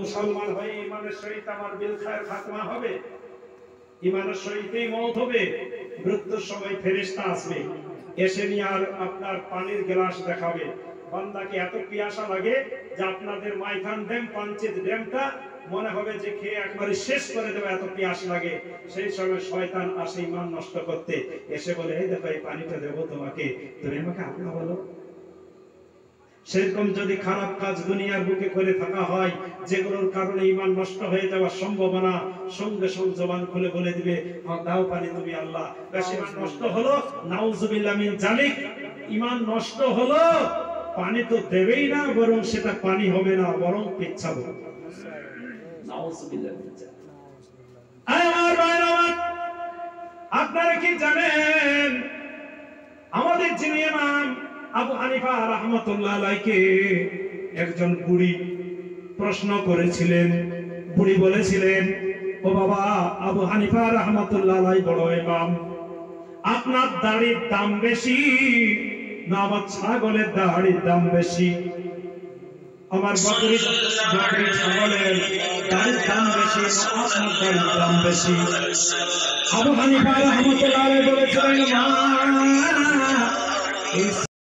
মুসলমান হয়ে ইমানের সহিত আমার বিল খায়ের খাতমা হবে, ইমানের সহিতই মওত হবে। মৃত্যুর সময় ফেরেশতা আসবে, এসে নিয়ে আর আপনার পানির গ্লাস দেখাবে। বান্দাকে এত পিয়াসা লাগে যে আপনাদের মাইথান ড্যাম, পাঞ্চেত ড্যামটা মনে হবে যে খেয়ে একবারে শেষ করে দেবে, এত পিয়াস লাগে। সেই সময় শয়তান আসে ঈমান নষ্ট করতে, এসে বলে এই দেখো এই পানিটা দেবো তোমাকে, তুমি আমাকে আপনা বলো। সেরকম যদি খারাপ কাজ দুনিয়ার বুকে করে থাকা হয় যেগুলোর কারণে ঈমান নষ্ট হয়ে যাওয়ার সম্ভাবনা, সঙ্গে সঙ্গে জবান খুলে বলে দিবে দাও পানি তুমি আল্লাহ। বেশি ঈমান নষ্ট হলো, নাউজুবিল্লাহ মিন জালিক, ঈমান নষ্ট হলো, পানি তো দেবেই না, বরং সেটা পানি হবে না, বরং পেচ্ছাব হবে। নাউজুবিল্লাহ মিন জালিক। আমার ভাইরা, আপনারা কি জানেন আমাদের যিনি ইমাম আবু হানিফা রাহমাতুল্লাহ আলাইহি একজন বুড়ি প্রশ্ন করেছিলেন। বুড়ি বলেছিলেন, ও বাবা আবু হানিফা রাহমাতুল্লাহ আলাইহি বড় ইমাম, আপনার দাড়ির দাম বেশি না আমার ছাগলের দাড়ির দাম বেশি? আমার বকরির ছাগলের দাড়ির দাম বেশি না আপনার দাড়ির দাম বেশি? আবু হানিফা রাহমাতুল্লাহ আলাইহি বলেছিলেন, মা